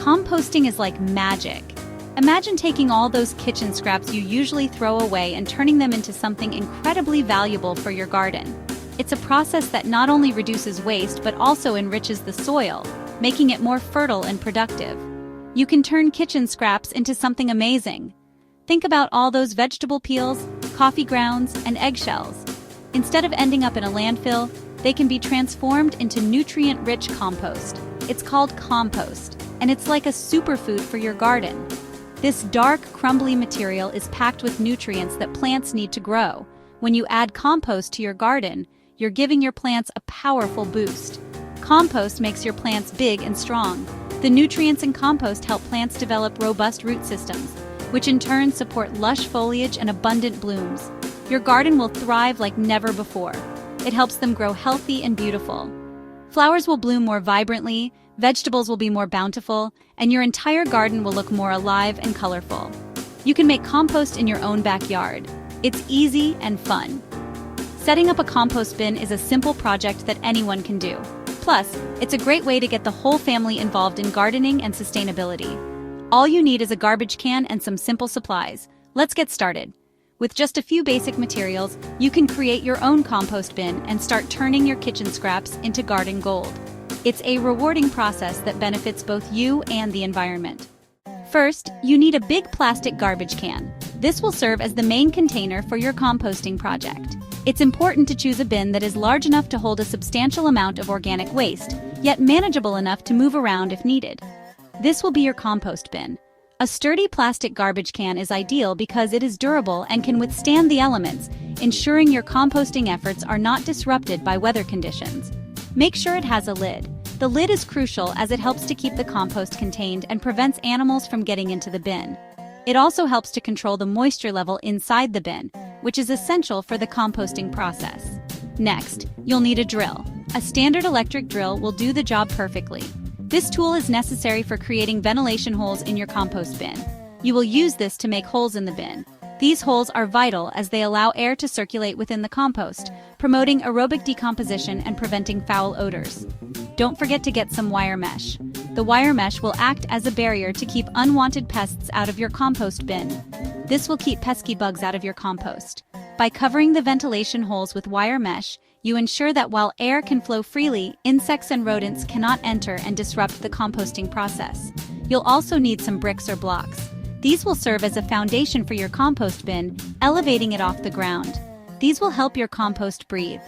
Composting is like magic. Imagine taking all those kitchen scraps you usually throw away and turning them into something incredibly valuable for your garden. It's a process that not only reduces waste but also enriches the soil, making it more fertile and productive. You can turn kitchen scraps into something amazing. Think about all those vegetable peels, coffee grounds, and eggshells. Instead of ending up in a landfill, they can be transformed into nutrient-rich compost. It's called compost, and it's like a superfood for your garden. This dark, crumbly material is packed with nutrients that plants need to grow. When you add compost to your garden, you're giving your plants a powerful boost. Compost makes your plants big and strong. The nutrients in compost help plants develop robust root systems, which in turn support lush foliage and abundant blooms. Your garden will thrive like never before. It helps them grow healthy and beautiful. Flowers will bloom more vibrantly, vegetables will be more bountiful, and your entire garden will look more alive and colorful. You can make compost in your own backyard. It's easy and fun. Setting up a compost bin is a simple project that anyone can do. Plus, it's a great way to get the whole family involved in gardening and sustainability. All you need is a garbage can and some simple supplies. Let's get started. With just a few basic materials, you can create your own compost bin and start turning your kitchen scraps into garden gold. It's a rewarding process that benefits both you and the environment. First, you need a big plastic garbage can. This will serve as the main container for your composting project. It's important to choose a bin that is large enough to hold a substantial amount of organic waste, yet manageable enough to move around if needed. This will be your compost bin. A sturdy plastic garbage can is ideal because it is durable and can withstand the elements, ensuring your composting efforts are not disrupted by weather conditions. Make sure it has a lid. The lid is crucial as it helps to keep the compost contained and prevents animals from getting into the bin. It also helps to control the moisture level inside the bin, which is essential for the composting process. Next, you'll need a drill. A standard electric drill will do the job perfectly. This tool is necessary for creating ventilation holes in your compost bin. You will use this to make holes in the bin. These holes are vital as they allow air to circulate within the compost, promoting aerobic decomposition and preventing foul odors. Don't forget to get some wire mesh. The wire mesh will act as a barrier to keep unwanted pests out of your compost bin. This will keep pesky bugs out of your compost. By covering the ventilation holes with wire mesh, you ensure that while air can flow freely, insects and rodents cannot enter and disrupt the composting process. You'll also need some bricks or blocks. These will serve as a foundation for your compost bin, elevating it off the ground. These will help your compost breathe.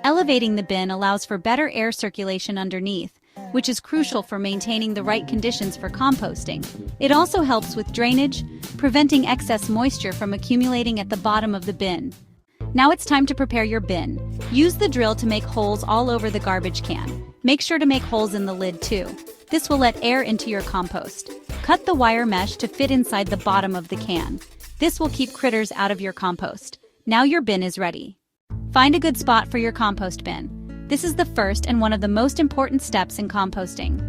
Elevating the bin allows for better air circulation underneath, which is crucial for maintaining the right conditions for composting. It also helps with drainage, preventing excess moisture from accumulating at the bottom of the bin. Now it's time to prepare your bin. Use the drill to make holes all over the garbage can. Make sure to make holes in the lid too. This will let air into your compost. Cut the wire mesh to fit inside the bottom of the can. This will keep critters out of your compost. Now your bin is ready. Find a good spot for your compost bin. This is the first and one of the most important steps in composting.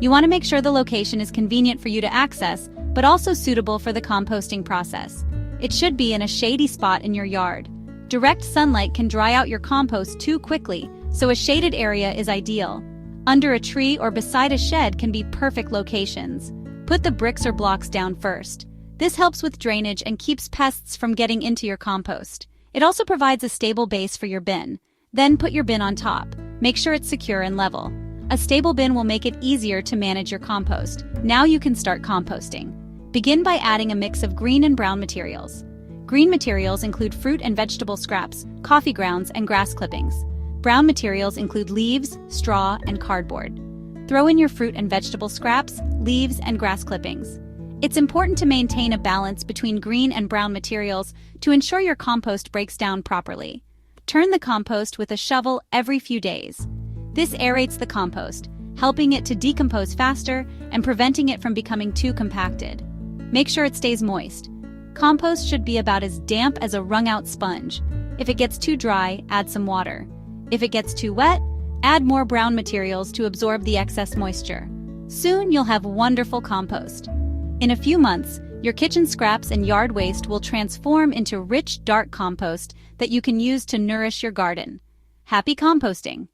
You want to make sure the location is convenient for you to access, but also suitable for the composting process. It should be in a shady spot in your yard. Direct sunlight can dry out your compost too quickly, so a shaded area is ideal. Under a tree or beside a shed can be perfect locations. Put the bricks or blocks down first. This helps with drainage and keeps pests from getting into your compost. It also provides a stable base for your bin. Then put your bin on top. Make sure it's secure and level. A stable bin will make it easier to manage your compost. Now you can start composting. Begin by adding a mix of green and brown materials. Green materials include fruit and vegetable scraps, coffee grounds, and grass clippings. Brown materials include leaves, straw, and cardboard. Throw in your fruit and vegetable scraps, leaves, and grass clippings. It's important to maintain a balance between green and brown materials to ensure your compost breaks down properly. Turn the compost with a shovel every few days. This aerates the compost, helping it to decompose faster and preventing it from becoming too compacted. Make sure it stays moist. Compost should be about as damp as a wrung-out sponge. If it gets too dry, add some water. If it gets too wet, add more brown materials to absorb the excess moisture. Soon you'll have wonderful compost. In a few months, your kitchen scraps and yard waste will transform into rich, dark compost that you can use to nourish your garden. Happy composting!